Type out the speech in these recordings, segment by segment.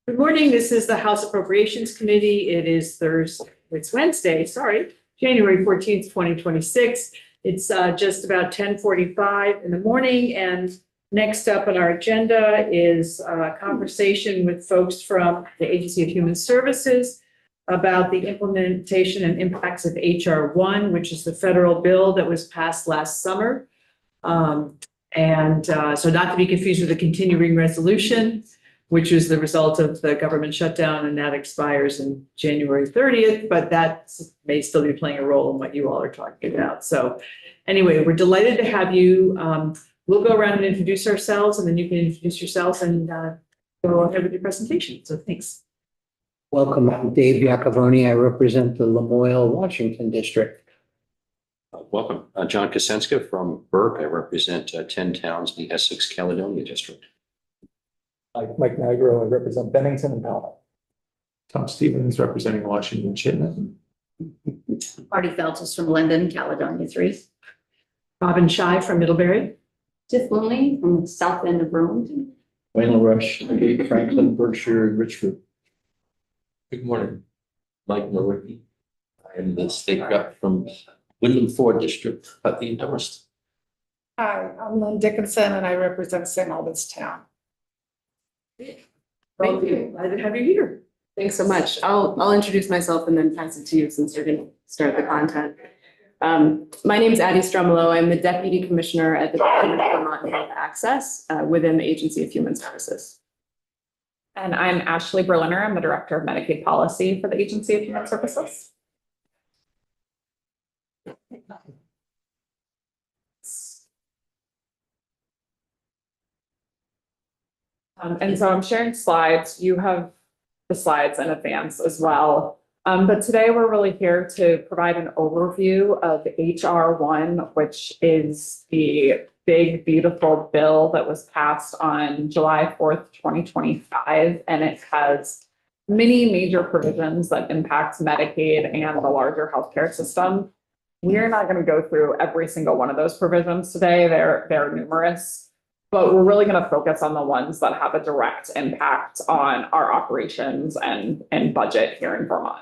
Good morning. This is the House Appropriations Committee. It's Wednesday, January 14th, 2026. It's just about 10:45 in the morning. And next up on our agenda is a conversation with folks from the Agency of Human Services about the implementation and impacts of HR 1, which is the federal bill that was passed last summer. So not to be confused with the continuing resolution, which is the result of the government shutdown, and that expires in January 30th, but that may still be playing a role in what you all are talking about. So anyway, we're delighted to have you. We'll go around and introduce ourselves, and then you can introduce yourselves and go ahead with your presentation. So thanks. Welcome, I'm Dave Iacovoni. I represent the Lamoille, Washington district. Welcome. John Kosenska from Burke. I represent 10 towns in the Essex Caledonia district. Mike Nigro, I represent Bennington and Powell. Tom Stevens representing Washington Chittenden. Marty Feltus from Linden, Caledonia 3. Robin Shai from Middlebury. Tiff Looney from the south end of Burlington. Wayne Rush, Franklin, Berkshire, and Richford. Good morning, Mike Nowicki. I am the state rep from Woodland Ford District, Putney and Dummerston. Hi, I'm Lynn Dickinson and I represent St. Albans Town. Thank you. Glad to have you here. Thanks so much. I'll introduce myself and then pass it to you since you're going to start the content. My name is Addie Strumlow. I'm the Deputy Commissioner at the Department of Vermont Health Access within the Agency of Human Services. And I'm Ashley Berliner. I'm the Director of Medicaid Policy for the Agency of Human Services. And so I'm sharing slides. You have the slides in advance as well. But today we're really here to provide an overview of HR 1, which is the big, beautiful bill that was passed on July 4th, 2025. And it has many major provisions that impact Medicaid and the larger healthcare system. We're not going to go through every single one of those provisions today. They're numerous. But we're really going to focus on the ones that have a direct impact on our operations and budget here in Vermont.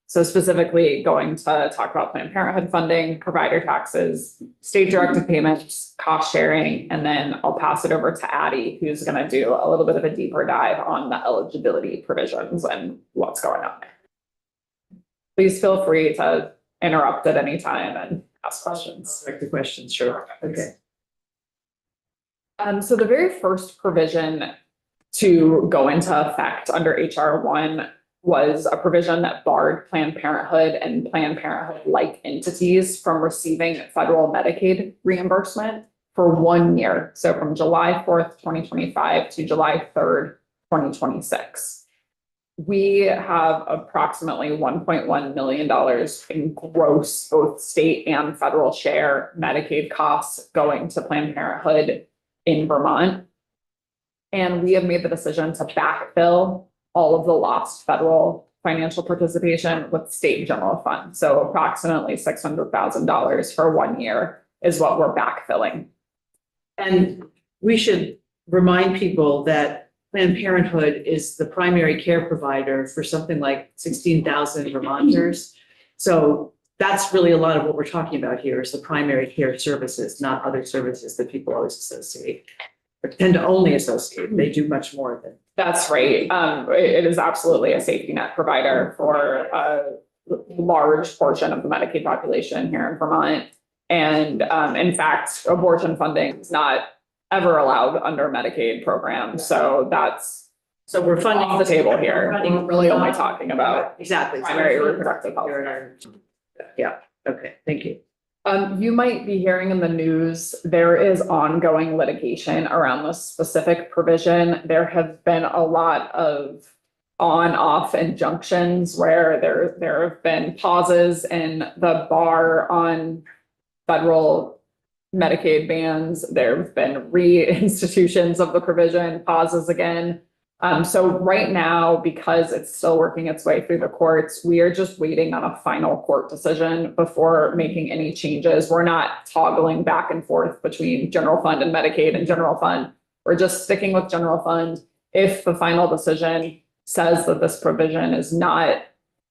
So specifically going to talk about Planned Parenthood funding, provider taxes, state directed payments, cost sharing, and then I'll pass it over to Addie, who's going to do a little bit of a deeper dive on the eligibility provisions and what's going on there. Please feel free to interrupt at any time and ask questions. Direct the questions, sure. Okay. So the very first provision to go into effect under HR 1 was a provision that barred Planned Parenthood and Planned Parenthood-like entities from receiving federal Medicaid reimbursement for 1 year. So from July 4th, 2025 to July 3rd, 2026. We have approximately $1.1 million in gross, both state and federal share Medicaid costs going to Planned Parenthood in Vermont. And we have made the decision to backfill all of the lost federal financial participation with state general fund. So approximately $600,000 for 1 year is what we're backfilling. And we should remind people that Planned Parenthood is the primary care provider for something like 16,000 Vermonters. So that's really a lot of what we're talking about here is the primary care services, not other services that people always associate or tend to only associate. They do much more than. That's right. It is absolutely a safety net provider for a large portion of the Medicaid population here in Vermont. And in fact, abortion funding is not ever allowed under Medicaid programs. So we're funding off the table here. We're really only talking about exactly primary reproductive health. Yeah. Okay. Thank you. You might be hearing in the news, there is ongoing litigation around this specific provision. There have been a lot of on-off injunctions where there have been pauses in the bar on federal Medicaid bans. There have been reinstitutions of the provision, pauses again. So right now, because it's still working its way through the courts, we are just waiting on a final court decision before making any changes. We're not toggling back and forth between general fund and Medicaid and general fund. We're just sticking with general fund. If the final decision says that this provision is not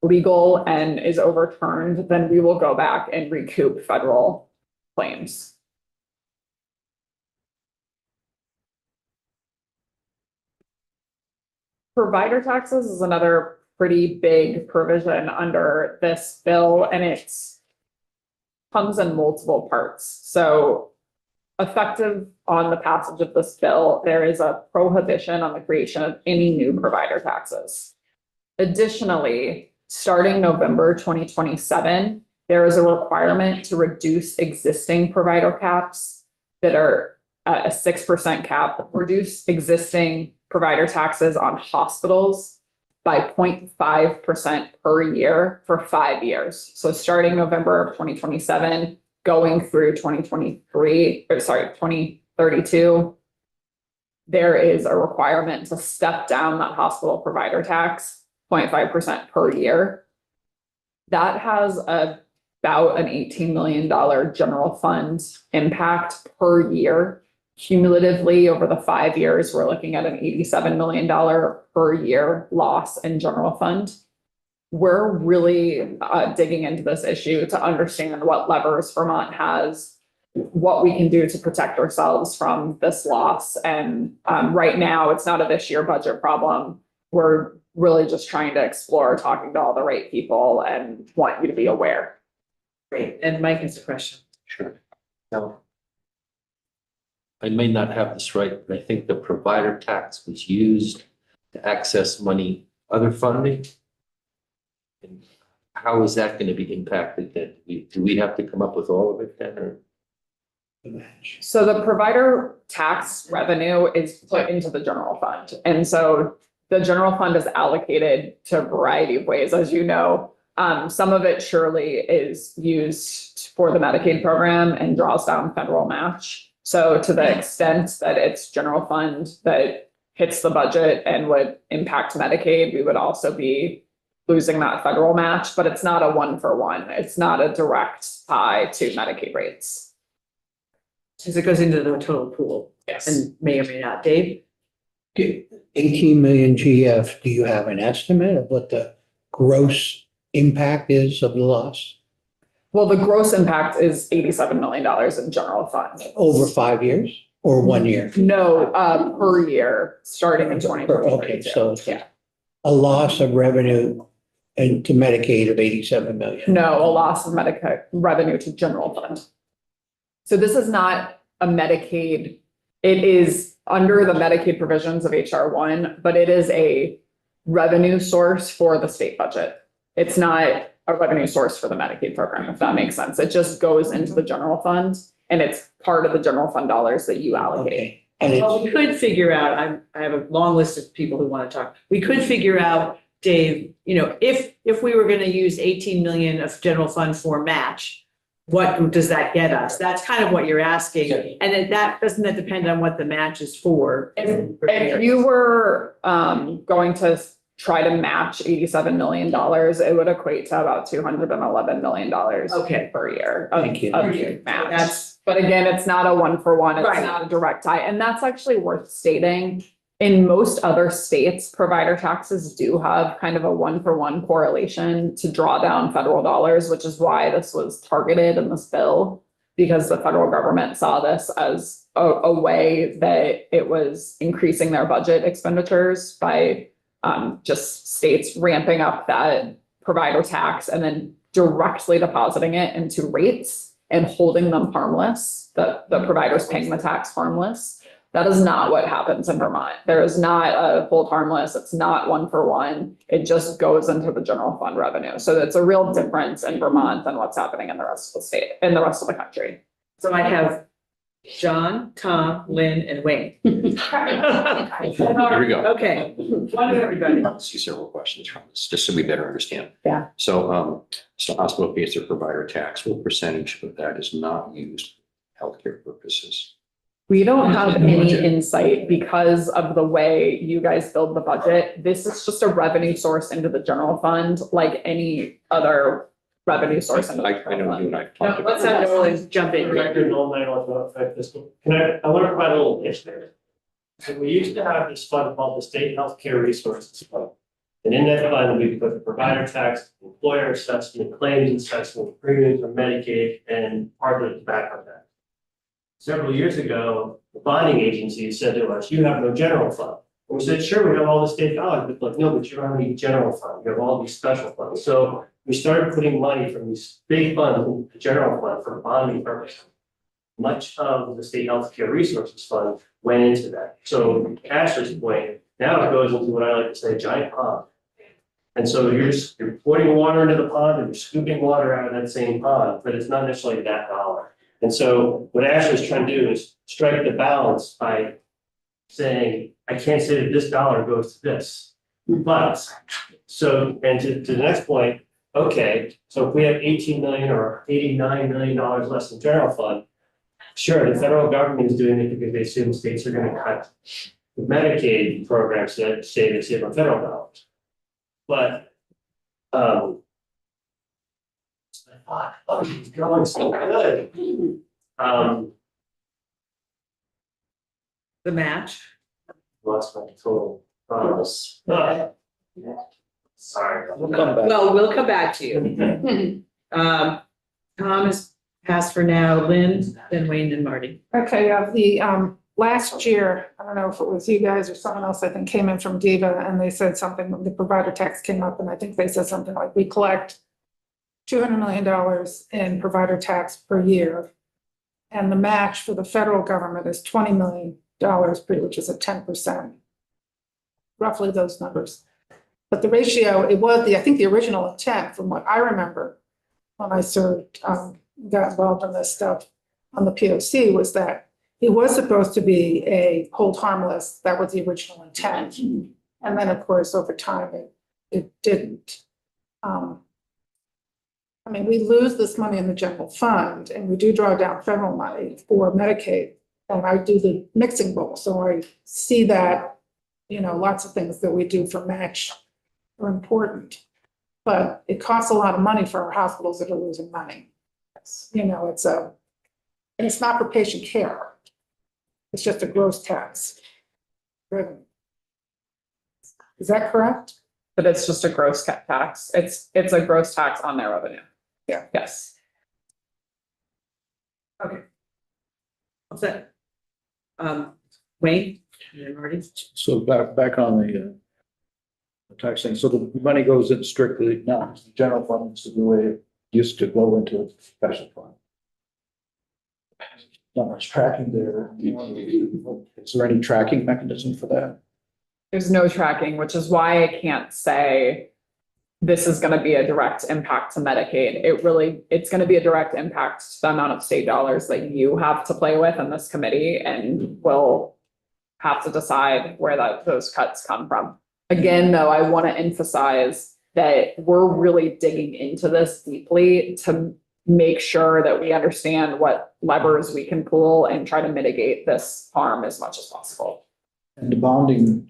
legal and is overturned, then we will go back and recoup federal claims. Provider taxes is another pretty big provision under this bill, and it's comes in multiple parts. So effective on the passage of this bill, there is a prohibition on the creation of any new provider taxes. Additionally, starting November 2027, there is a requirement to reduce existing provider caps that are at a 6% cap, reduce existing provider taxes on hospitals by 0.5% per year for 5 years. So starting November of 2027, going through 2032, there is a requirement to step down that hospital provider tax 0.5% per year. That has about an $18 million general fund impact per year. Cumulatively, over the 5 years, we're looking at an $87 million per year loss in general fund. We're really digging into this issue to understand what levers Vermont has, what we can do to protect ourselves from this loss. And right now, it's not a this year budget problem. We're really just trying to explore, talking to all the right people, and want you to be aware. Great. And Mike has a question. Sure. Now, I may not have this right, but I think the provider tax was used to access money, other funding. And how is that going to be impacted then? Do we have to come up with all of it then, or? So the provider tax revenue is put into the general fund. And so the general fund is allocated to a variety of ways, as you know. Some of it surely is used for the Medicaid program and draws down federal match. So to the extent that it's general fund that hits the budget and would impact Medicaid, we would also be losing that federal match, but it's not a 1-for-1. It's not a direct tie to Medicaid rates. Since it goes into the total pool. Yes. And may or may not. Dave? 18 million GF, do you have an estimate of what the gross impact is of the loss Well, the gross impact is $87 million in general fund. over 5 years or 1 year? No, per year, starting in 2022. Okay, so it's Yeah. a loss of revenue and to Medicaid of 87 million. No, a loss of Medicaid revenue to general fund. So this is not a Medicaid. It is under the Medicaid provisions of HR 1, but it is a revenue source for the state budget. It's not a revenue source for the Medicaid program, if that makes sense. It just goes into the general fund, and it's part of the general fund dollars that you allocate. Okay, and Well, it's, we could figure out, I have a long list of people who want to talk. We could figure out, Dave, if we were going to use 18 million of general fund for match, what does that get us? That's kind of what you're asking. And then doesn't that depend on what the match is for? If you were going to try to match $87 million, it would equate to about $211 million Okay. per year Thank you. of match. But again, it's not a 1-for-1, it's Right. not a direct tie. And that's actually worth stating. In most other states, provider taxes do have kind of a 1-for-1 correlation to draw down federal dollars, which is why this was targeted in this bill, because the federal government saw this as a way that it was increasing their budget expenditures by just states ramping up that provider tax and then directly depositing it into rates and holding them harmless, the providers paying the tax harmless. That is not what happens in Vermont. There is not a hold harmless. It's not 1-for-1. It just goes into the general fund revenue. So it's a real difference in Vermont than what's happening in the rest of the state, in the rest of the country. So I have John, Tom, Lynn, and Wayne. Here we go. Okay. One to everybody. I see several questions from this, just so we better understand. Yeah. So hospital pays their provider tax. What percentage of that is not used for healthcare purposes? We don't have any insight because of the way you guys build the budget. This is just a revenue source into the general fund, like any other revenue source. Into the I general know fund. you and I talked No, about let's have Nolan jump in. Director Nolan, I want to affect this one. I want to provide a little history. So we used to have this fund called the State Healthcare Resources Fund. And in that fund, we put the provider tax, employer assessment, claims assessment, premiums for Medicaid, and part of the tobacco tax. Several years ago, the bonding agency said to us, you have no general fund. And we said, sure, we have all the state dollars, but like, no, but you don't have any general fund, you have all these special funds. So we started putting money from these big funds into the general fund for bonding purposes. Much of the state healthcare resources fund went into that. So to Ashley's point, now it goes into what I like to say, a giant pond. And so you're pouring water into the pond and you're scooping water out of that same pond, but it's not necessarily that dollar. And so what Ashley's trying to do is strike the balance by saying, I can't say that this dollar goes to this. But, so, and to the next point, okay, so if we have 18 million or $89 million less in general fund, sure, the federal government is doing it because they assume states are going to cut the Medicaid programs that say they save on federal dollars. But, I thought, oh, he's going so good. The match. Lost my total. Sorry. We'll come back. Well, we'll come back to you. Tom is passed for now, Lynn, then Wayne, then Marty. Okay, the last year, I don't know if it was you guys or someone else, I think came in from Diva and they said something, the provider tax came up and I think they said something like, we collect $200 million in provider tax per year. And the match for the federal government is $20 million, which is at 10%. Roughly those numbers. But the ratio, it was I think the original intent from what I remember when I served, got involved in this stuff on the POC was that it was supposed to be a hold harmless. That was the original intent. And then of course, over time, it didn't. I mean, we lose this money in the general fund and we do draw down federal money for Medicaid. And I do the mixing bowl. So I see that, lots of things that we do for match are important. But it costs a lot of money for our hospitals that are losing money. It's not for patient care. It's just a gross tax. Revenue. Is that correct? But it's just a gross tax. It's a gross tax on their revenue. Yeah. Yes. Okay. What's that? Wayne, and then Marty. So back on the tax thing, so the money goes in strictly, now, the general fund is the way it used to go into a special fund. Not much tracking there. Is there any tracking mechanism for that? There's no tracking, which is why I can't say this is going to be a direct impact to Medicaid. It's going to be a direct impact to the amount of state dollars that you have to play with in this committee, and we'll have to decide where those cuts come from. Again, though, I want to emphasize that we're really digging into this deeply to make sure that we understand what levers we can pull and try to mitigate this harm as much as possible. And the bonding,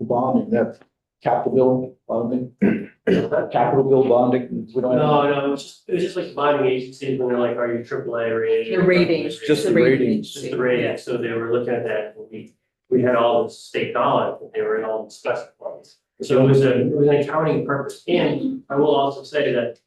that capital bill bonding, we don't have. No, it was just like bonding agencies when they're like, are you AAA rated? The ratings. Just the ratings. Just the rating, so they were looking at that, and we had all the state dollars, but they were in all the special funds. So it was an accounting purpose, and I will also say that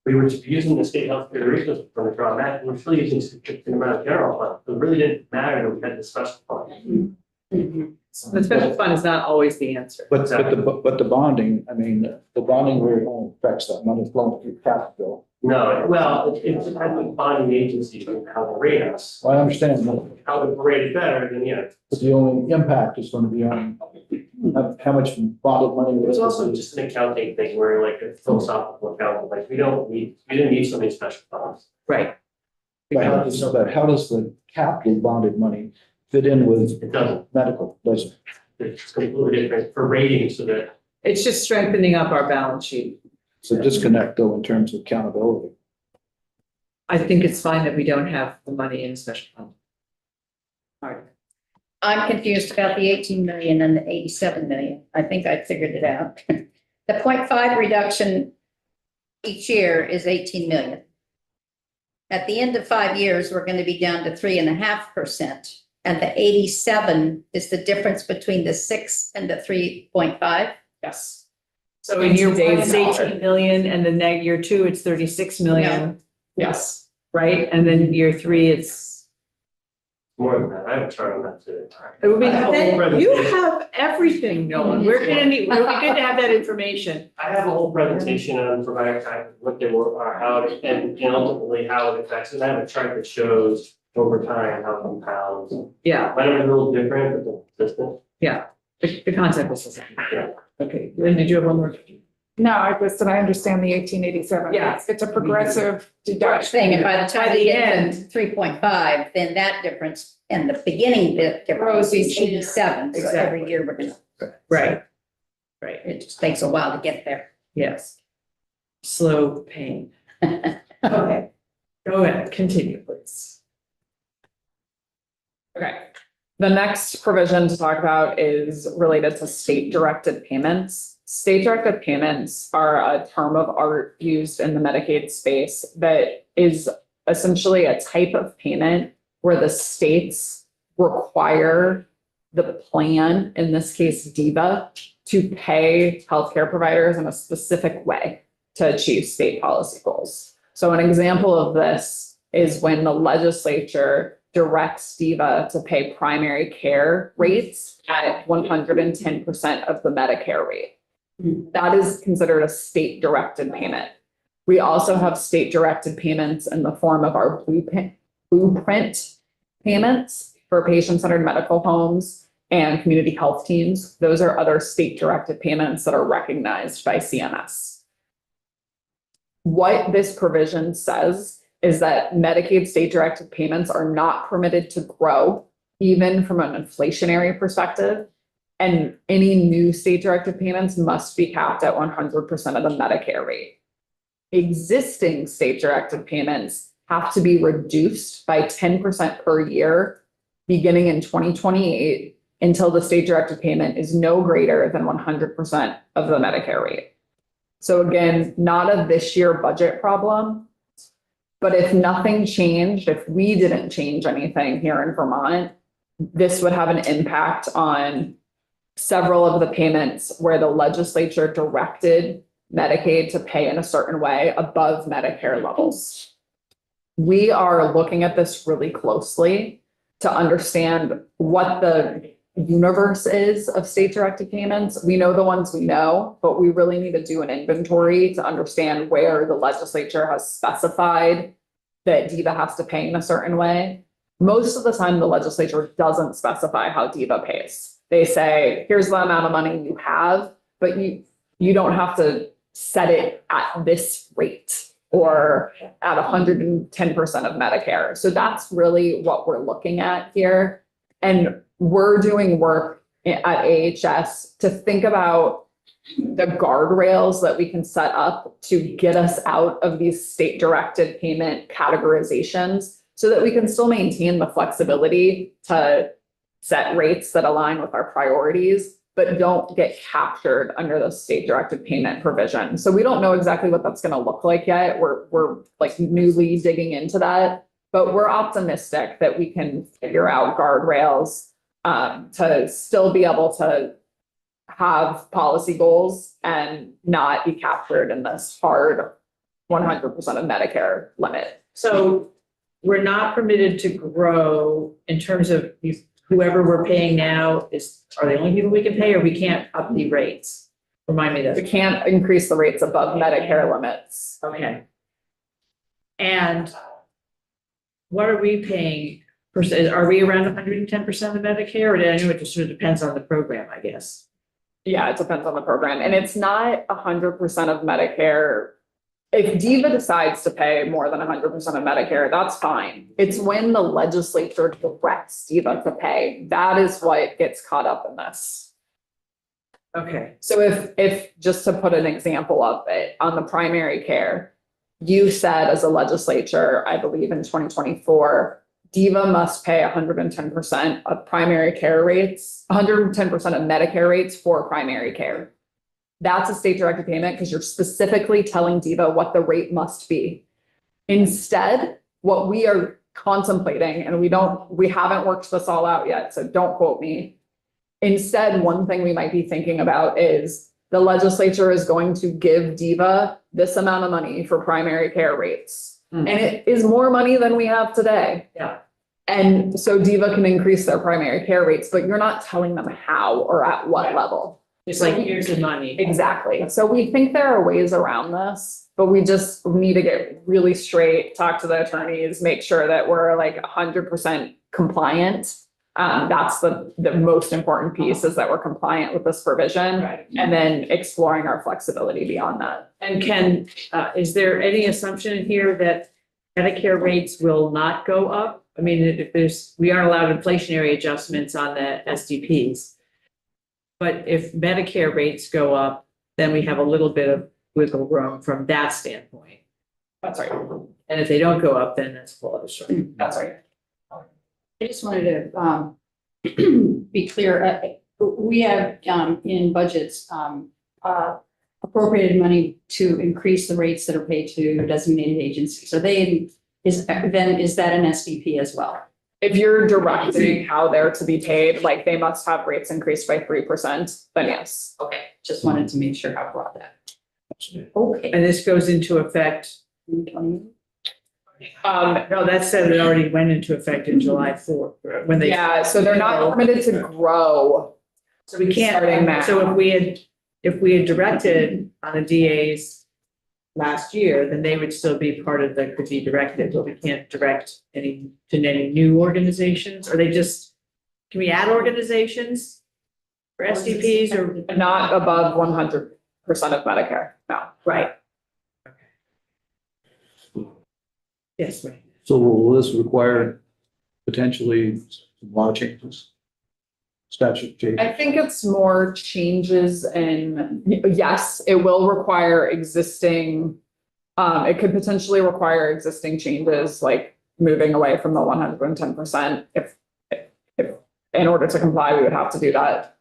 we were using the state healthcare resources fund to draw that, and we're still using a significant amount of general fund, so it really didn't matter that we had the special fund. The special fund is not always the answer. But the bonding, I mean, the bonding really only affects that money flowing through capital. No, well, it depends on bonding agencies and how they rate us. Well, I understand, How they rate it better, then yeah. but the only impact is going to be on how much bonded money. It was also just an accounting thing where like a philosophical accounting, like we didn't need so many special funds. Right. But how does the capital bonded money fit in with It doesn't, medical? Doesn't. it's completely different for ratings, so that It's just strengthening up our balance sheet. It's a disconnect though in terms of accountability. I think it's fine that we don't have the money in a special fund. All right. I'm confused about the 18 million and the 87 million. I think I figured it out. The 0.5 reduction each year is 18 million. At the end of 5 years, we're going to be down to 3.5%. And the 87 is the difference between the 6 and the 3.5. Yes. So in year one, today's it's dollar. 18 million, and then year two, it's 36 million, Yes. right? And then year three, it's, More than that, I have a chart on that too. it would be, I have a whole you presentation. have everything, Nolan. We're gonna need, it would be good to have that information. I have a whole presentation on provider tax, what they were, or how, and ultimately how it affects, and I have a chart that shows over time how it compounds. Yeah, Might have been a little different, but consistent. the concept is the same. Yeah. Okay, Lynn, did you have one more? No, I just, and I understand the 1887. Yeah. It's a progressive deduction. Thing, and by the time By we the get end. to 3.5, then that difference and the beginning bit difference Grows is each year. 87. So Exactly. every year we're gonna, Right. Right, it just takes a while to get there. yes. Slow pain. Okay, go ahead, continue, please. Okay. The next provision to talk about is related to state-directed payments. State-directed payments are a term of art used in the Medicaid space that is essentially a type of payment where the states require the plan, in this case DIVA, to pay healthcare providers in a specific way to achieve state policy goals. So an example of this is when the legislature directs DIVA to pay primary care rates at 110% of the Medicare rate. That is considered a state-directed payment. We also have state-directed payments in the form of our blueprint payments for patient-centered medical homes and community health teams. Those are other state-directed payments that are recognized by CMS. What this provision says is that Medicaid state-directed payments are not permitted to grow, even from an inflationary perspective. And any new state-directed payments must be capped at 100% of the Medicare rate. Existing state-directed payments have to be reduced by 10% per year, beginning in 2028, until the state-directed payment is no greater than 100% of the Medicare rate. So again, not a this year budget problem. But if nothing changed, if we didn't change anything here in Vermont, this would have an impact on several of the payments where the legislature directed Medicaid to pay in a certain way above Medicare levels. We are looking at this really closely to understand what the universe is of state-directed payments. We know the ones we know, but we really need to do an inventory to understand where the legislature has specified that DIVA has to pay in a certain way. Most of the time, the legislature doesn't specify how DIVA pays. They say, here's the amount of money you have, but you don't have to set it at this rate or at 110% of Medicare. So that's really what we're looking at here. And we're doing work at AHS to think about the guardrails that we can set up to get us out of these state-directed payment categorizations so that we can still maintain the flexibility to set rates that align with our priorities, but don't get captured under the state-directed payment provision. So we don't know exactly what that's going to look like yet. We're like newly digging into that, but we're optimistic that we can figure out guardrails to still be able to have policy goals and not be captured in this hard 100% of Medicare limit. So we're not permitted to grow in terms of whoever we're paying now are the only people we can pay, or we can't up the rates? Remind me We that. can't increase the rates above Medicare limits. Okay. And what are we paying? Are we around 110% of Medicare, or I know it just sort of depends on the program, I guess. Yeah, it depends on the program. And it's not 100% of Medicare. If DIVA decides to pay more than 100% of Medicare, that's fine. It's when the legislature directs DIVA to pay. That is what gets caught up in this. Okay. So if just to put an example of it, on the primary care, you said as a legislature, I believe in 2024, DIVA must pay 110% of primary care rates, 110% of Medicare rates for primary care. That's a state-directed payment because you're specifically telling DIVA what the rate must be. Instead, what we are contemplating, and we haven't worked this all out yet, so don't quote me. Instead, one thing we might be thinking about is the legislature is going to give Diva this amount of money for primary care rates. Hmm. And it is more money than we have today. Yeah. And so Diva can increase their primary care rates, but you're not telling them how or at what level. It's like, here's the money. Exactly. So we think there are ways around this, but we just need to get really straight, talk to the attorneys, make sure that we're like 100% compliant. That's the most important piece, is that we're compliant with this provision. Right. And then exploring our flexibility beyond that. And is there any assumption in here that Medicare rates will not go up? I mean, we aren't allowed inflationary adjustments on the SDPs. But if Medicare rates go up, then we have a little bit of wiggle room from that standpoint. That's right. And if they don't go up, then that's a whole other story. That's right. I just wanted to be clear. We have in budgets appropriated money to increase the rates that are paid to designated agencies. So is that an SDP as well? If you're directing how they're to be paid, like they must have rates increased by 3%, then yes. Okay, just wanted to make sure how broad that. Okay. And this goes into effect, no, that said it already went into effect in July 4th, when they. Yeah, so they're not permitted to grow. So we starting can't, now. so if we had directed on the DAs last year, then they would still be part of the, could be directed, but we can't direct any new organizations, or they just, can we add organizations for SDPs or? Not above 100% of Medicare, no. Right. Yes, right. So will this require potentially some law changes? Statute changes? I think it's more changes in, yes, it will require existing, it could potentially require existing changes, like moving away from the 110%. If in order to comply, we would have to do that.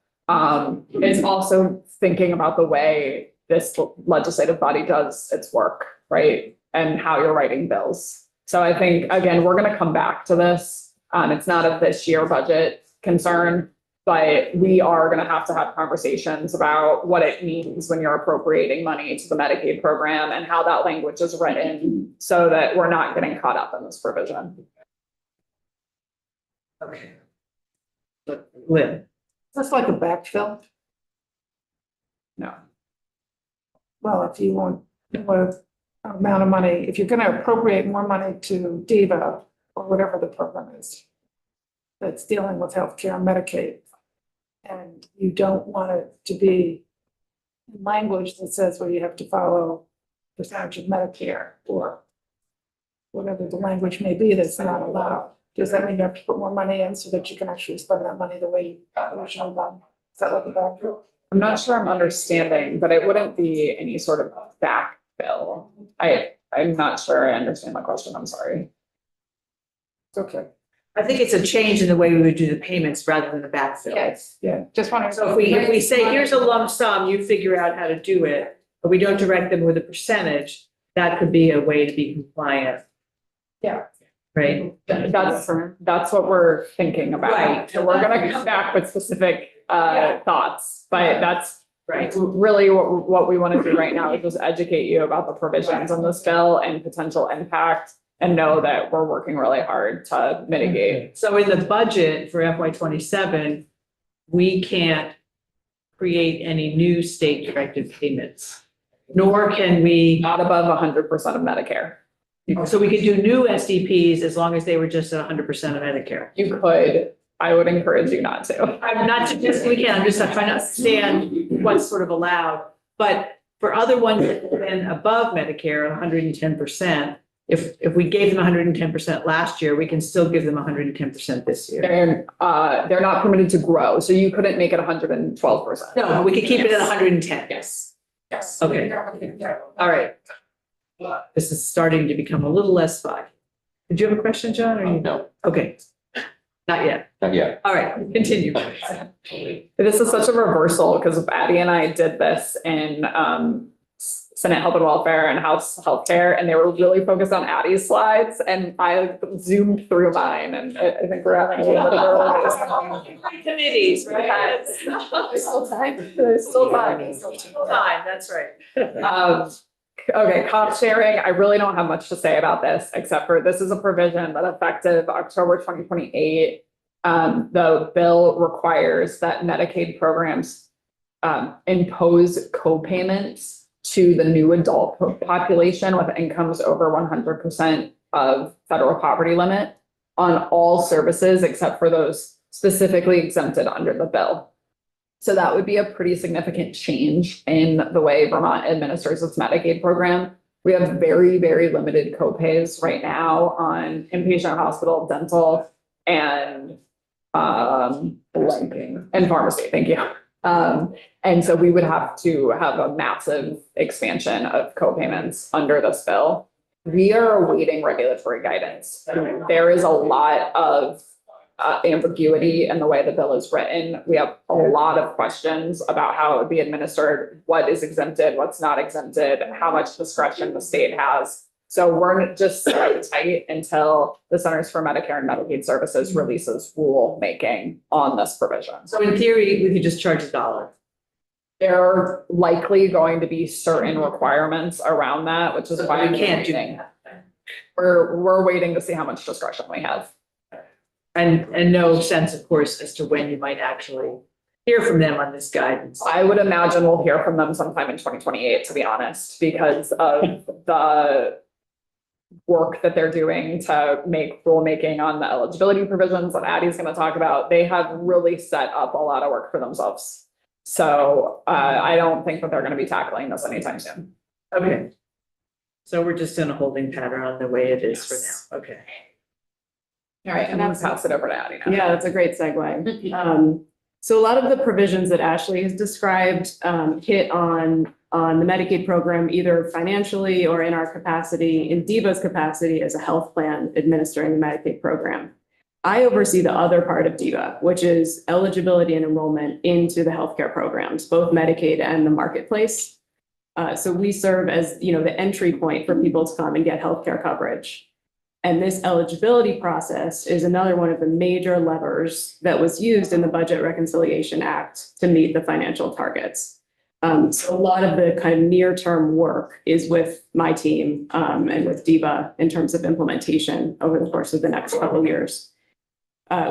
It's also thinking about the way this legislative body does its work, right? And how you're writing bills. So I think, again, we're going to come back to this. It's not a this year budget concern, but we are going to have conversations about what it means when you're appropriating money to the Medicaid program and how that language is written so that we're not getting caught up in this provision. Okay. Lynn. That's like a backfill. No. Well, if you want, with amount of money, if you're gonna appropriate more money to DIVA or whatever the program is that's dealing with healthcare and Medicaid, and you don't want it to be in language that says, well, you have to follow percentage of Medicare or whatever the language may be that's not allowed. Does that mean you have to put more money in so that you can actually spend that money the way you originally done? Is that like a backfill? I'm not sure I'm understanding, but it wouldn't be any sort of backfill. I'm not sure I understand the question. I'm sorry. It's okay. I think it's a change in the way we would do the payments rather than the backfill. Yes, yeah, just wondering. So if we say, here's a lump sum, you figure out how to do it, but we don't direct them with a percentage, that could be a way to be compliant. Yeah. Right? That's what we're thinking about. Right. So we're gonna come back with specific thoughts, but that's Right. really what we want to do right now is just educate you about the provisions in this bill and potential impact, and know that we're working really hard to mitigate. So in the budget for FY 27, we can't create any new state directed payments, nor can we. Not above 100% of Medicare. So we could do new SDPs as long as they were just at 100% of Medicare. You could, I would encourage you not to. I'm not suggesting we can, I'm just trying to understand what's sort of allowed. But for other ones that have been above Medicare, 110%, if we gave them 110% last year, we can still give them 110% this year. They're not permitted to grow, so you couldn't make it 112%. No, we could keep it at 110. Yes. Yes. Okay, all right. This is starting to become a little less fun. Did you have a question, John, or you? No, Okay, not yet. not yet. All right, continue. This is such a reversal because Addie and I did this in Senate Health and Welfare and House Healthcare, and they were really focused on Addie's slides, and I zoomed through mine, and I think we're having a little bit of a Committees, right? There's still time. There's still time. Time, that's right. Okay, cost sharing, I really don't have much to say about this, except for this is a provision that effective October 2028. The bill requires that Medicaid programs impose co-payments to the new adult population with incomes over 100% of federal poverty limit on all services except for those specifically exempted under the bill. So that would be a pretty significant change in the way Vermont administers its Medicaid program. We have very, very limited copays right now on inpatient hospital, dental, and blanking, and pharmacy. Thank you. And so we would have to have a massive expansion of copayments under this bill. We are awaiting regulatory guidance. There is a lot of ambiguity in the way the bill is written. We have a lot of questions about how it would be administered, what is exempted, what's not exempted, how much discretion the state has. So we're just sitting tight until the Centers for Medicare and Medicaid Services releases rulemaking on this provision. So in theory, we could just charge $1. There are likely going to be certain requirements around that, which is why We can't do waiting. that. We're waiting to see how much discretion we have. And no sense, of course, as to when you might actually hear from them on this guidance. I would imagine we'll hear from them sometime in 2028, to be honest, because of the work that they're doing to make rulemaking on the eligibility provisions that Addie's going to talk about. They have really set up a lot of work for themselves. So I don't think that they're going to be tackling this anytime soon. Okay. So we're just in a holding pattern on the way it is for now. Okay. All right, and then pass it over to Addie now. Yeah, that's a great segue. So a lot of the provisions that Ashley has described hit on the Medicaid program, either financially or in our capacity, in DIVA's capacity as a health plan administering the Medicaid program. I oversee the other part of DIVA, which is eligibility and enrollment into the healthcare programs, both Medicaid and the marketplace. So we serve as, the entry point for people to come and get healthcare coverage. And this eligibility process is another one of the major levers that was used in the Budget Reconciliation Act to meet the financial targets. So a lot of the kind of near-term work is with my team and with DIVA in terms of implementation over the course of the next couple of years.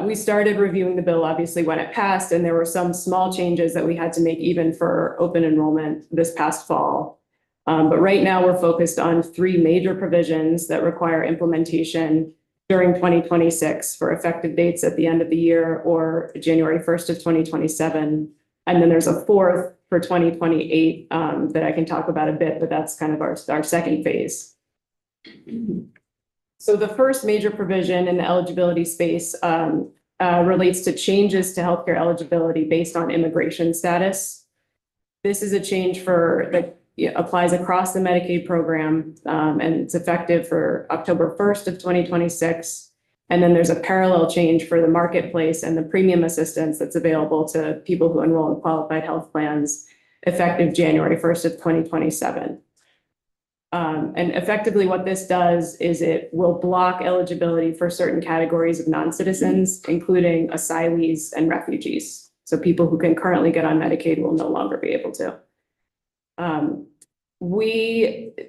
We started reviewing the bill, obviously, when it passed, and there were some small changes that we had to make even for open enrollment this past fall. But right now we're focused on 3 major provisions that require implementation during 2026 for effective dates at the end of the year or January 1st of 2027. And then there's a 4th for 2028 that I can talk about a bit, but that's kind of our second phase. So the first major provision in the eligibility space relates to changes to healthcare eligibility based on immigration status. This is a change applies across the Medicaid program, and it's effective for October 1st of 2026. And then there's a parallel change for the marketplace and the premium assistance that's available to people who enroll in qualified health plans effective January 1st of 2027. And effectively what this does is it will block eligibility for certain categories of non-citizens, including asylees and refugees. So people who can currently get on Medicaid will no longer be able to.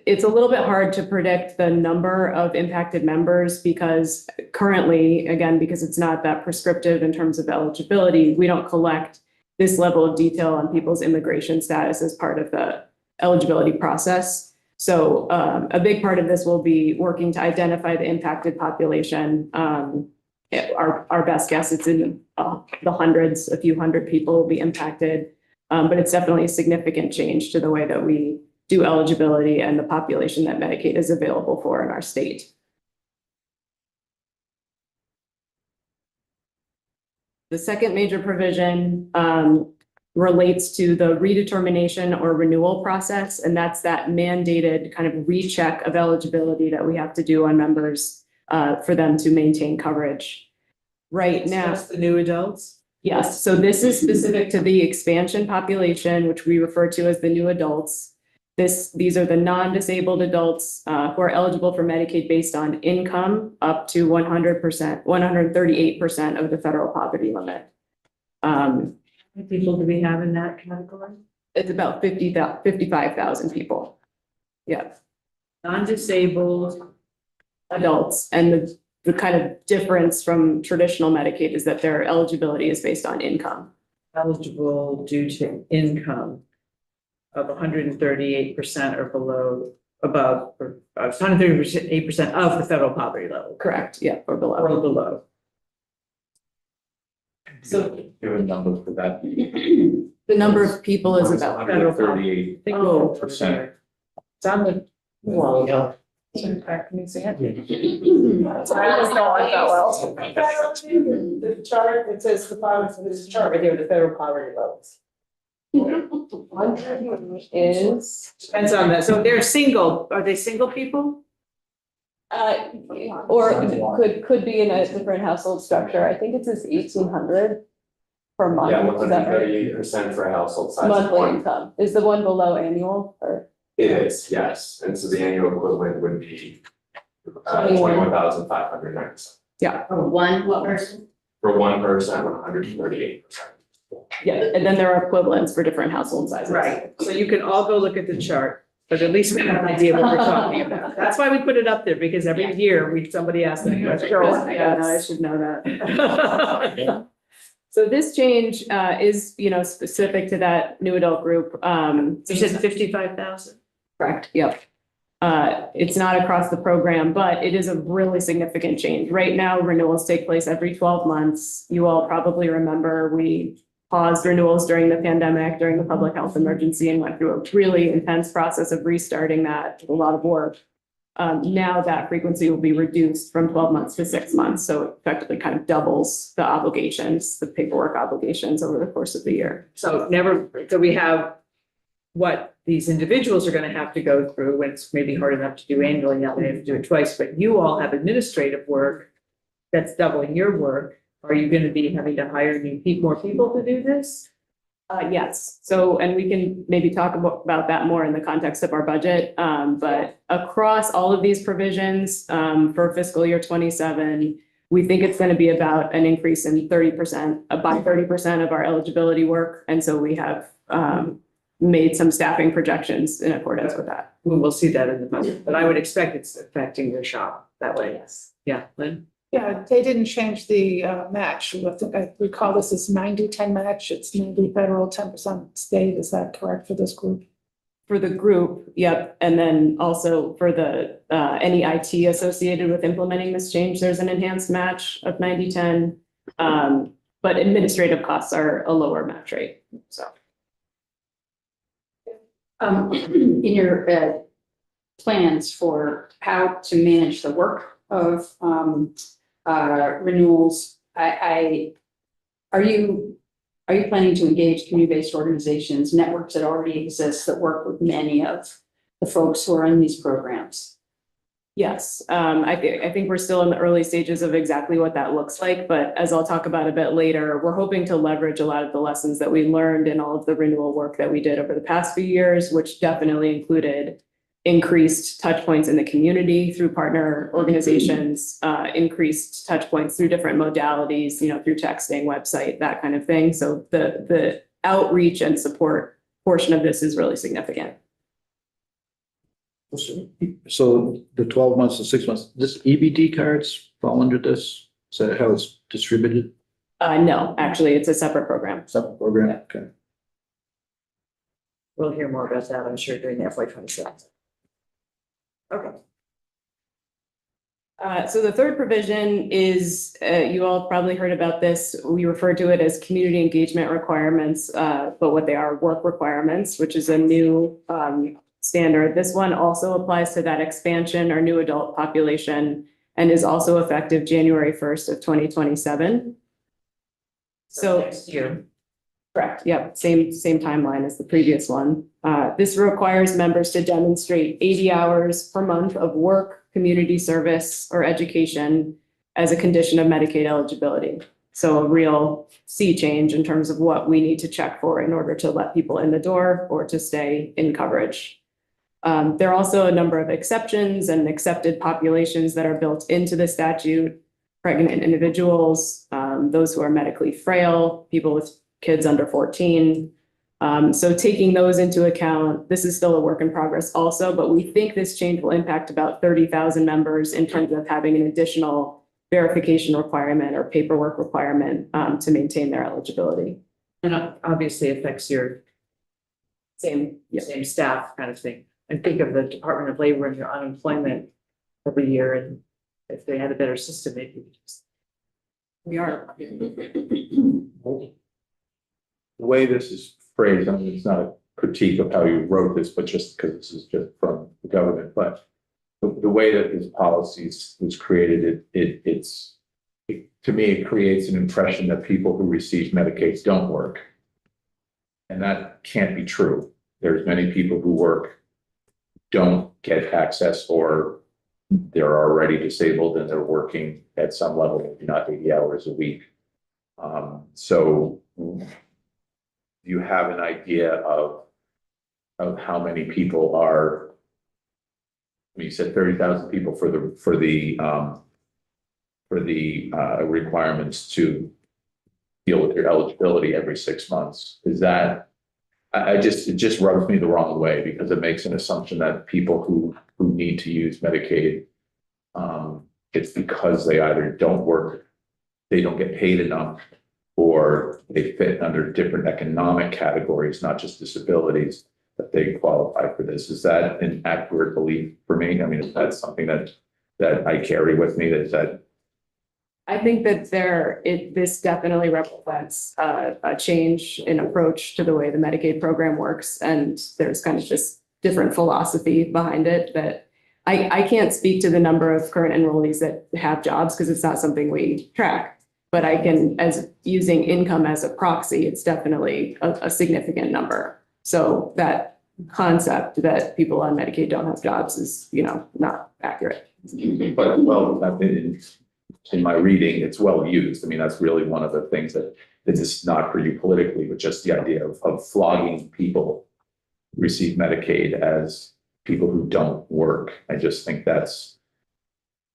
It's a little bit hard to predict the number of impacted members because currently, again, because it's not that prescriptive in terms of eligibility, we don't collect this level of detail on people's immigration status as part of the eligibility process. So a big part of this will be working to identify the impacted population. Our best guess, it's in the hundreds, a few hundred people will be impacted, but it's definitely a significant change to the way that we do eligibility and the population that Medicaid is available for in our state. The second major provision relates to the redetermination or renewal process, and that's that mandated kind of recheck of eligibility that we have to do on members for them to maintain coverage. Right now, Just the new adults? yes, so this is specific to the expansion population, which we refer to as the new adults. These are the non-disabled adults who are eligible for Medicaid based on income up to 100%, 138% of the federal poverty limit. How many people do we have in that category? It's about 55,000 people. Yeah, Non-disabled, adults. And the kind of difference from traditional Medicaid is that their eligibility is based on income. eligible due to income of 138% or below, above, or 138% of the federal poverty level. Correct, yeah, or Or below. below. So Give a number for that. the number of people is about, 138. Oh, Percent. it's on the wall. Yeah. Can you see it? So I just don't like that well. The chart, it says the poverty, this chart right here, the federal poverty levels. is, Depends on that. So they're single, are they single people? or could be in a different household structure. I think it says 1,800 per month. Yeah, Is that right? 138% for household size. Monthly income. Is the one below annual or? It is, yes, and so the annual equivalent would be 21. 21,597. Yeah, One person? For one person, 138%. yeah. And then there are equivalents for different household sizes. Right. So you can all go look at the chart, but at least we have an idea what we're talking about. That's why we put it up there, because every year somebody asks that question. Yeah, no, I should know that. So this change is, specific to that new adult group. You said 55,000? Correct, yep. It's not across the program, but it is a really significant change. Right now, renewals take place every 12 months. You all probably remember we paused renewals during the pandemic, during the public health emergency, and went through a really intense process of restarting that, a lot of work. Now that frequency will be reduced from 12 months to 6 months. So it effectively kind of doubles the obligations, the paperwork obligations over the course of the year. So we have what these individuals are going to have to go through when it's maybe hard enough to do annually, now they have to do it twice, but you all have administrative work that's doubling your work. Are you going to be having to hire more people to do this? Yes. So, and we can maybe talk about that more in the context of our budget. But across all of these provisions, for fiscal year 27, we think it's going to be about an increase in 30%, by 30% of our eligibility work. And so we have, made some staffing projections in accordance with that. We will see that in the budget, but I would expect it's affecting your shop that way. Yes. Yeah, Lynn? Yeah, they didn't change the match. I think I recall this as 90-10 match. It's 90 federal, 10% state. Is that correct for this group? For the group, yep. And then also for the, any IT associated with implementing this change, there's an enhanced match of 90-10. But administrative costs are a lower match rate, so. In your plans for how to manage the work of renewals, are you planning to engage community-based organizations, networks that already exist that work with many of the folks who are in these programs? Yes, I think we're still in the early stages of exactly what that looks like, but as I'll talk about a bit later, we're hoping to leverage a lot of the lessons that we learned in all of the renewal work that we did over the past few years, which definitely included increased touch points in the community through partner organizations, increased touch points through different modalities, through texting, website, that kind of thing. So the outreach and support portion of this is really significant. So the 12 months and 6 months, does EBD cards fall under this? Is that how it's distributed? No, actually, it's a separate program. Separate program? Okay. We'll hear more about that, I'm sure, during the FY 27. Okay. So the third provision is, you all probably heard about this. We refer to it as community engagement requirements, but what they are work requirements, which is a new standard. This one also applies to that expansion or new adult population and is also effective January 1st of 2027. So next year. Correct. Yep. Same timeline as the previous one. This requires members to demonstrate 80 hours per month of work, community service, or education as a condition of Medicaid eligibility. So a real sea change in terms of what we need to check for in order to let people in the door or to stay in coverage. There are also a number of exceptions and accepted populations that are built into the statute. Pregnant individuals, those who are medically frail, people with kids under 14. So taking those into account, this is still a work in progress also, but we think this change will impact about 30,000 members in terms of having an additional verification requirement or paperwork requirement to maintain their eligibility. And obviously affects your Same, same staff kind of thing. And think of the Department of Labor and your unemployment every year, and if they had a better system, maybe we are. The way this is phrased, I mean, it's not a critique of how you wrote this, but just because this is just from the government, but the way that this policy was created, to me, it creates an impression that people who receive Medicaid don't work. And that can't be true. There's many people who work, don't get access, or they're already disabled and they're working at some level, maybe not 80 hours a week. So you have an idea of how many people are, I mean, you said 30,000 people for the requirements to deal with your eligibility every 6 months. Is that, it just rubs me the wrong way, because it makes an assumption that people who need to use Medicaid, it's because they either don't work, they don't get paid enough, or they fit under different economic categories, not just disabilities, that they qualify for this. Is that an accurate belief for me? I mean, is that something that I carry with me? That I think that this definitely represents a change in approach to the way the Medicaid program works. And there's kind of this different philosophy behind it that I can't speak to the number of current enrollees that have jobs because it's not something we track. But I can, as using income as a proxy, it's definitely a significant number. So that concept that people on Medicaid don't have jobs is, not accurate. But well, in my reading, it's well used. I mean, that's really one of the things that is not for you politically, but just the idea of flogging people who receive Medicaid as people who don't work. I just think that's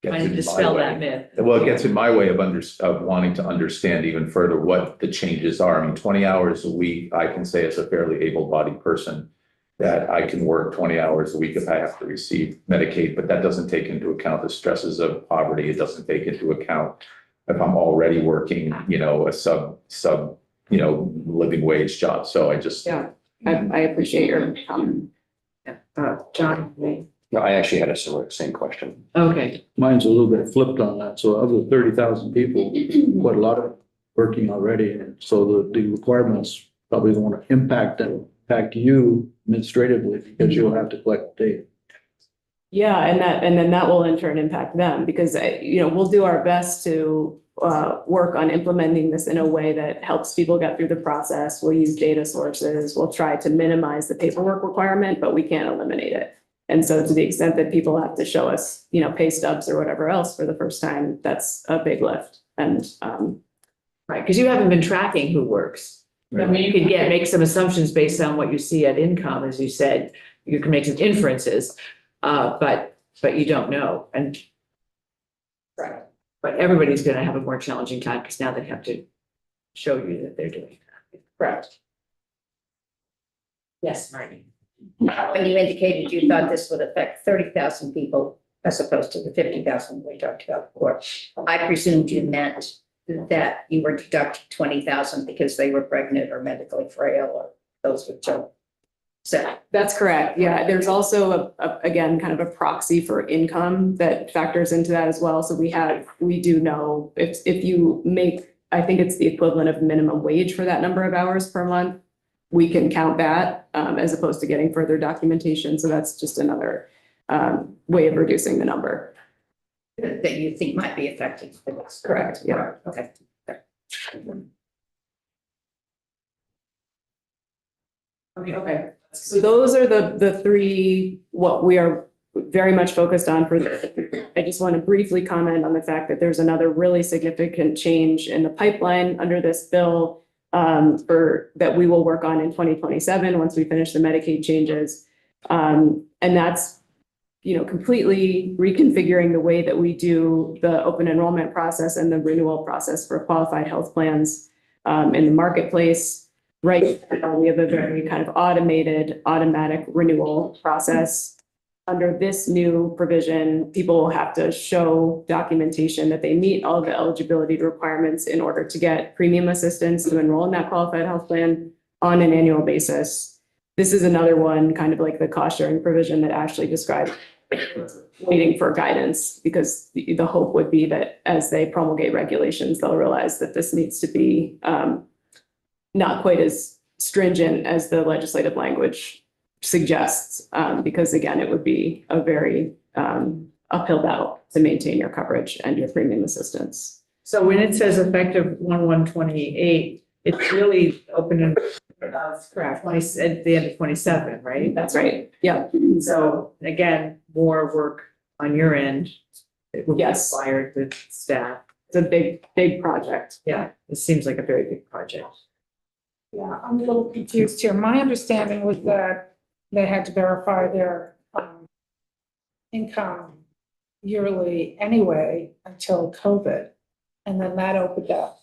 trying to dispel that myth. Well, it gets in my way of wanting to understand even further what the changes are. I mean, 20 hours a week, I can say as a fairly able-bodied person that I can work 20 hours a week if I have to receive Medicaid, but that doesn't take into account the stresses of poverty. It doesn't take into account if I'm already working, a sub, living wage job. So I just. Yeah, I appreciate your comment. John? No, I actually had a same question. Okay, Mine's a little bit flipped on that. So of the 30,000 people, quite a lot of working already. And so the requirements probably won't impact you administratively because you'll have to collect data. Yeah, and then that will in turn impact them because, we'll do our best to work on implementing this in a way that helps people get through the process. We'll use data sources. We'll try to minimize the paperwork requirement, but we can't eliminate it. And so to the extent that people have to show us, pay stubs or whatever else for the first time, that's a big lift. And right, because you haven't been tracking who works. I mean, you could make some assumptions based on what you see at income, as you said. You can make some inferences, but you don't know. And right. But everybody's going to have a more challenging time because now they have to show you that they're doing that. Correct. Yes, Marty. When you indicated you thought this would affect 30,000 people as opposed to the 50,000 we talked about before, I presumed you meant that you were deducting 20,000 because they were pregnant or medically frail or those with children. So That's correct. Yeah, there's also again, kind of a proxy for income that factors into that as well. So we do know if you make, I think it's the equivalent of minimum wage for that number of hours per month, we can count that as opposed to getting further documentation. So that's just another way of reducing the number. that you think might be affected. Correct. Yeah. Okay. Okay. So those are the three, what we are very much focused on for this. I just want to briefly comment on the fact that there's another really significant change in the pipeline under this bill that we will work on in 2027 once we finish the Medicaid changes. And that's, completely reconfiguring the way that we do the open enrollment process and the renewal process for qualified health plans in the marketplace. Right now, we have a very kind of automatic renewal process. Under this new provision, people will have to show documentation that they meet all the eligibility requirements in order to get premium assistance to enroll in that qualified health plan on an annual basis. This is another one, kind of like the cost sharing provision that Ashley described, waiting for guidance, because the hope would be that as they promulgate regulations, they'll realize that this needs to be not quite as stringent as the legislative language suggests, because again, it would be a very uphill battle to maintain your coverage and your premium assistance. So when it says effective 1/1/28, it's really open and correct, at the end of 27, right? That's right. Yeah. So again, more work on your end. It will be Yes. required with staff. It's a big project. Yeah, it seems like a very big project. Yeah, I'm a little confused here. My understanding was that they had to verify their income yearly anyway until COVID. And then that opened up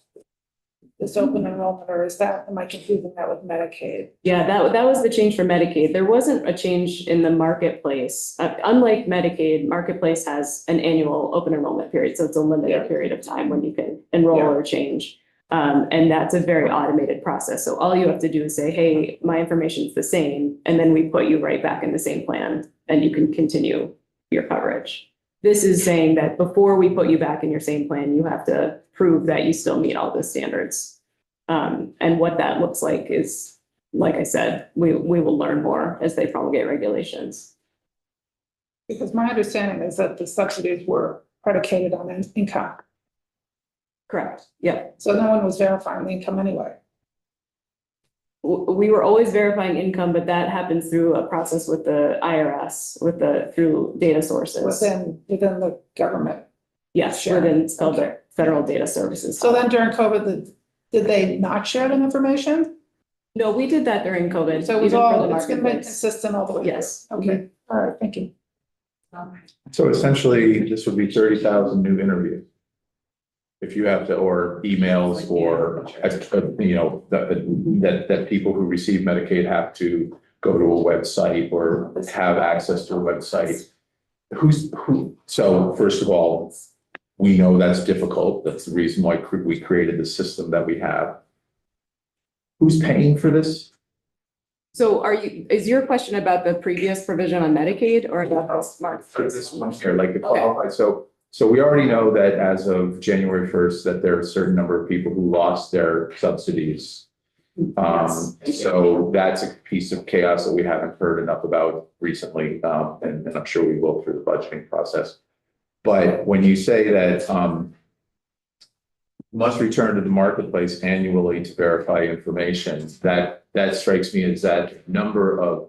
this open enrollment, or am I confusing that with Medicaid? Yeah, that was the change for Medicaid. There wasn't a change in the marketplace. Unlike Medicaid, Marketplace has an annual open enrollment period, so it's a limited period of time when you can enroll or change. And that's a very automated process. So all you have to do is say, hey, my information is the same, and then we put you right back in the same plan, and you can continue your coverage. This is saying that before we put you back in your same plan, you have to prove that you still meet all the standards. And what that looks like is, like I said, we will learn more as they promulgate regulations. Because my understanding is that the subsidies were predicated on income. Correct. Yeah. So no one was verifying the income anyway. We were always verifying income, but that happens through a process with the IRS, through data sources. Within the government. Yes, Sure. within it's called the Federal Data Services. So then during COVID, did they not share that information? No, we did that during COVID. So it was even for the it's been marketplace. consistent all the way through? Yes. Okay, all right, thank you. So essentially, this would be 30,000 new interviews. If you have to, or emails, or, that people who receive Medicaid have to go to a website or have access to a website. So first of all, we know that's difficult. That's the reason why we created the system that we have. Who's paying for this? So is your question about the previous provision on Medicaid or about this marketplace? For this one here, like the qualified, so we already know that as of January 1st, that there are a certain number of people who lost their subsidies. So that's a piece of chaos that we haven't heard enough about recently, and I'm sure we will through the budgeting process. But when you say that must return to the marketplace annually to verify information, that strikes me as that number of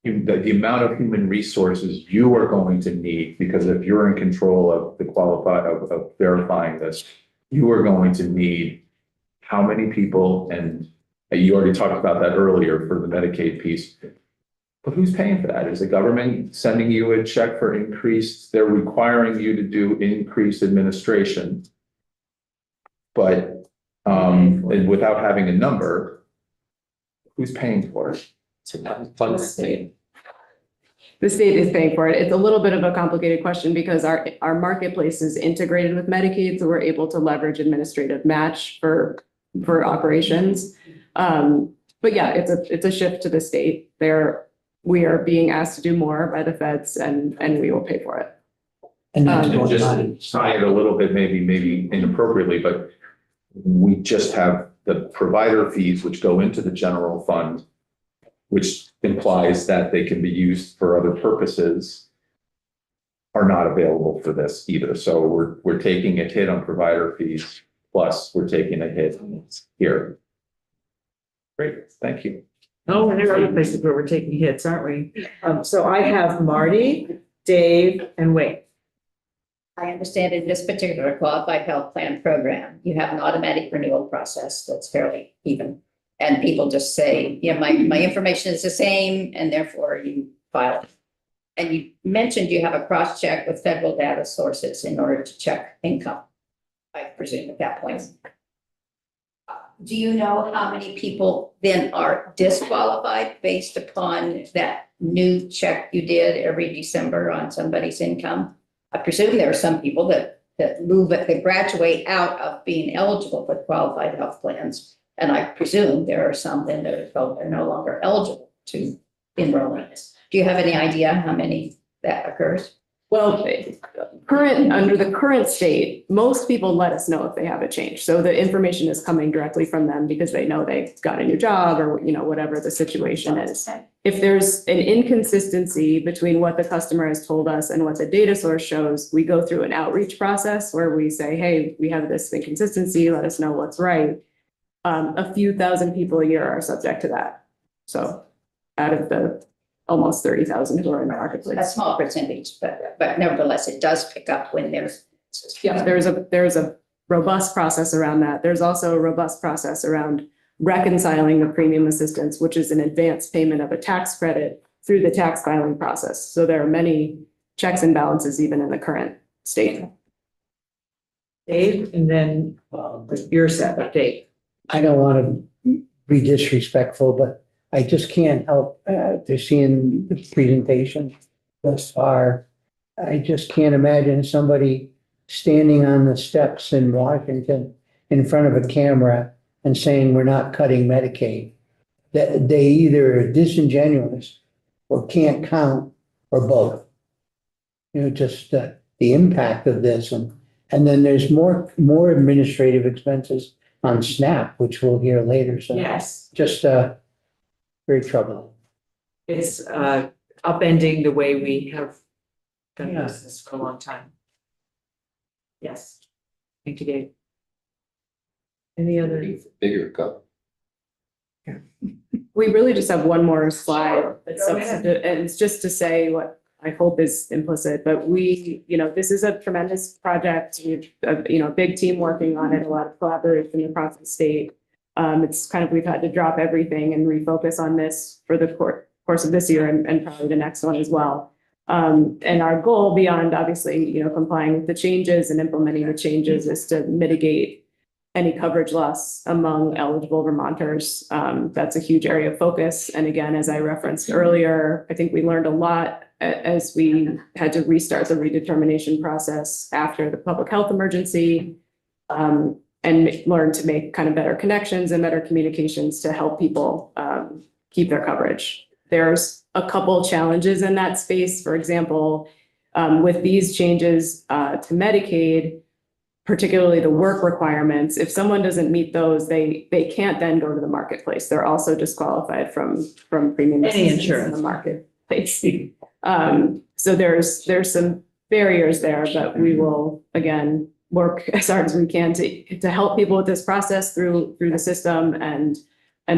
the amount of human resources you are going to need, because if you're in control of the of verifying this, you are going to need how many people, and you already talked about that earlier for the Medicaid piece. But who's paying for that? Is the government sending you a check for they're requiring you to do increased administration. But and without having a number, who's paying for it? The state. The state is paying for it. It's a little bit of a complicated question because our marketplace is integrated with Medicaid, so we're able to leverage administrative match for operations. But yeah, it's a shift to the state. We are being asked to do more by the feds, and we will pay for it. And that's And going on. just tie it a little bit, maybe inappropriately, but we just have the provider fees, which go into the general fund, which implies that they can be used for other purposes, are not available for this either. So we're taking a hit on provider fees, plus we're taking a hit here. Great, thank you. Oh, and there are other places where we're taking hits, aren't we? So I have Marty, Dave, and Wayne. I understand in this particular qualified health plan program, you have an automatic renewal process that's fairly even. And people just say, yeah, my information is the same, and therefore you file it. and you mentioned you have a cross-check with federal data sources in order to check income, I presume at that point. Do you know how many people then are disqualified based upon that new check you did every December on somebody's income? I presume there are some people that graduate out of being eligible for qualified health plans. And I presume there are some then that are told they're no longer eligible to enroll in this. Do you have any idea how many that occurs? Well, under the current state, most people let us know if they have a change. So the information is coming directly from them because they know they got a new job or, whatever the situation is. If there's an inconsistency between what the customer has told us and what the data source shows, we go through an outreach process where we say, hey, we have this inconsistency, let us know what's right. A few thousand people a year are subject to that. So out of the almost 30,000 who are in the marketplace. A small percentage, but nevertheless, it does pick up when there's. Yeah, there's a robust process around that. There's also a robust process around reconciling the premium assistance, which is an advance payment of a tax credit through the tax filing process. So there are many checks and balances even in the current state. Dave, and then your set, Dave. I don't want to be disrespectful, but I just can't help to seeing the presentation thus far. I just can't imagine somebody standing on the steps in Washington in front of a camera and saying we're not cutting Medicaid. That they either are disingenuous or can't count or both. Just the impact of this, and then there's more administrative expenses on SNAP, which we'll hear later. So Yes, just very troubling. it's upending the way we have done business for a long time. Yes. Thank you, Dave. Any other? Bigger cup. We really just have one more slide that's Go ahead. substantive, and it's just to say what I hope is implicit, but this is a tremendous project. We've, a big team working on it, a lot of collaboration across the state. It's kind of, we've had to drop everything and refocus on this for the course of this year and probably the next one as well. And our goal beyond obviously, complying with the changes and implementing the changes is to mitigate any coverage loss among eligible Vermonters. That's a huge area of focus. And again, as I referenced earlier, I think we learned a lot as we had to restart the redetermination process after the public health emergency, and learn to make kind of better connections and better communications to help people keep their coverage. There's a couple challenges in that space. For example, with these changes to Medicaid, particularly the work requirements, if someone doesn't meet those, they can't then go to the marketplace. They're also disqualified from premium Any assistance insurance in the marketplace. So there's some barriers there, but we will again work as hard as we can to help people with this process through the system and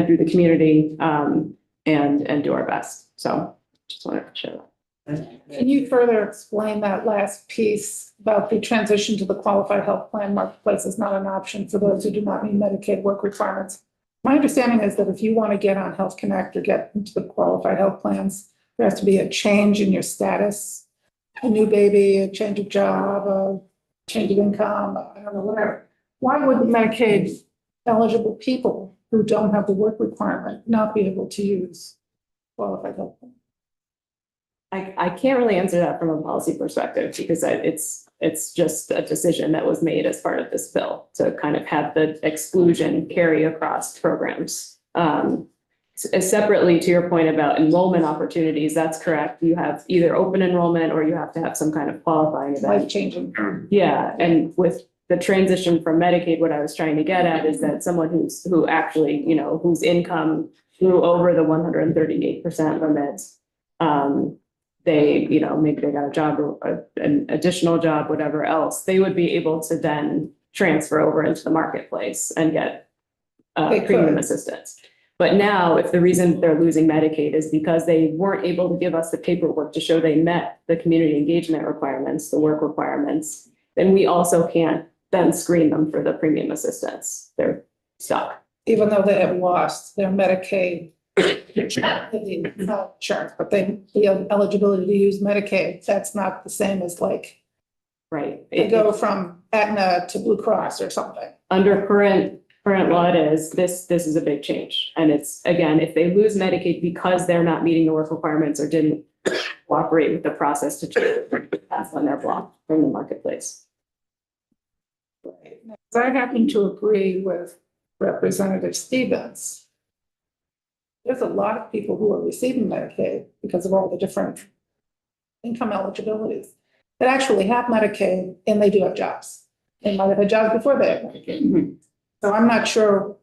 through the community, and do our best. So just wanted to share that. Can you further explain that last piece about the transition to the qualified health plan marketplace is not an option for those who do not meet Medicaid work requirements? My understanding is that if you want to get on Health Connect or get into the qualified health plans, there has to be a change in your status, a new baby, a change of job, a change of income, I don't know, whatever. Why would Medicaid eligible people who don't have the work requirement not be able to use qualified health plan? I can't really answer that from a policy perspective because it's just a decision that was made as part of this bill to kind of have the exclusion carry across programs. Separately to your point about enrollment opportunities, that's correct. You have either open enrollment or you have to have some kind of qualifying event. Life changing. Yeah, and with the transition from Medicaid, what I was trying to get at is that someone who actually, whose income grew over the 138% limit, they, maybe they got a job or an additional job, whatever else, they would be able to then transfer over into the marketplace and get premium assistance. But now, if the reason they're losing Medicaid is because they weren't able to give us the paperwork to show they met the community engagement requirements, the work requirements, then we also can't then screen them for the premium assistance. They're stuck. Even though they have lost their Medicaid Insurance, but they, the eligibility to use Medicaid, that's not the same as like, Right. they go from Aetna to Blue Cross or something. Under current law it is, this is a big change. And it's, again, if they lose Medicaid because they're not meeting the work requirements or didn't cooperate with the process to change, that's when they're blocked from the marketplace. So I happen to agree with Representative Stevens. There's a lot of people who are receiving Medicaid because of all the different income eligibilities that actually have Medicaid and they do have jobs. They might have had jobs before they had Medicaid. So I'm not sure.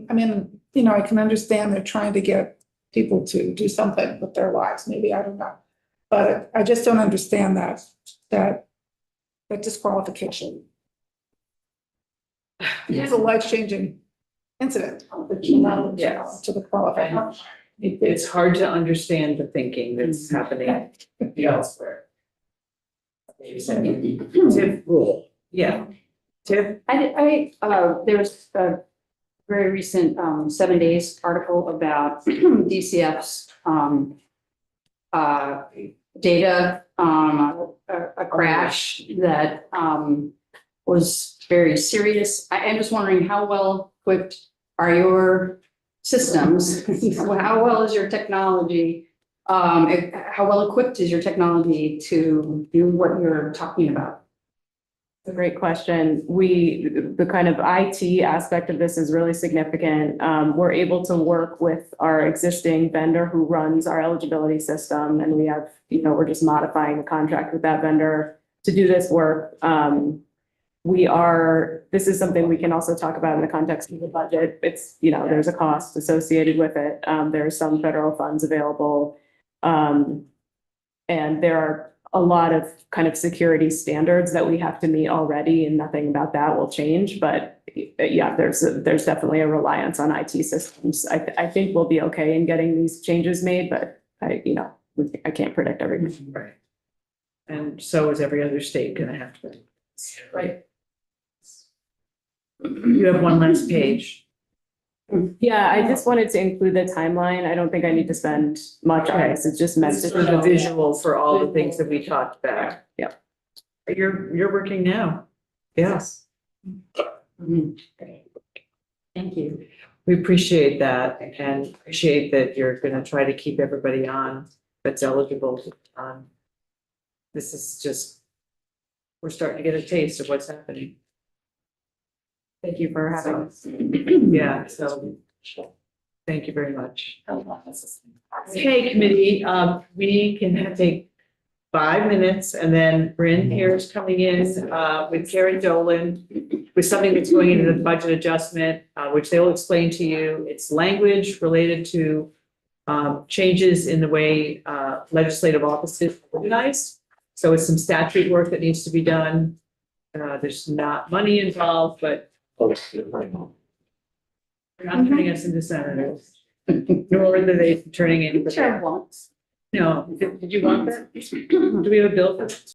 I mean, you know, I can understand they're trying to get people to do something with their lives, maybe, I don't know. But I just don't understand that disqualification. It's a life-changing incident. Yes. To the qualified. It's hard to understand the thinking that's happening elsewhere. Tiff, yeah. Tiff? There was a very recent 7 Days article about DCF's data, a crash that was very serious. I'm just wondering how well equipped are your systems? How well is your technology? How well equipped is your technology to do what you're talking about? It's a great question. The kind of IT aspect of this is really significant. We're able to work with our existing vendor who runs our eligibility system, and we have, we're just modifying the contract with that vendor to do this work. This is something we can also talk about in the context of the budget. It's, there's a cost associated with it. There's some federal funds available. And there are a lot of kind of security standards that we have to meet already, and nothing about that will change. But yeah, there's definitely a reliance on IT systems. I think we'll be okay in getting these changes made, but I can't predict everything. Right. And so is every other state gonna have to. Right. You have one last page. Yeah, I just wanted to include the timeline. I don't think I need to spend much on this. It's just meant This to is the show. visual for all the things that we talked about. Yeah. You're working now. Yes. Thank you. We appreciate that and appreciate that you're gonna try to keep everybody on that's eligible. This is just, we're starting to get a taste of what's happening. Thank you for having us. Yeah, so thank you very much. Okay, committee, we can take 5 minutes and then Bryn here is coming in with Karen Dolan with something that's going into the budget adjustment, which they will explain to you. It's language related to changes in the way legislative offices are organized. So it's some statute work that needs to be done. There's not money involved, but they're not turning us into senators, nor are they turning in. Chair wants. No, did you want that? Do we have a bill for that?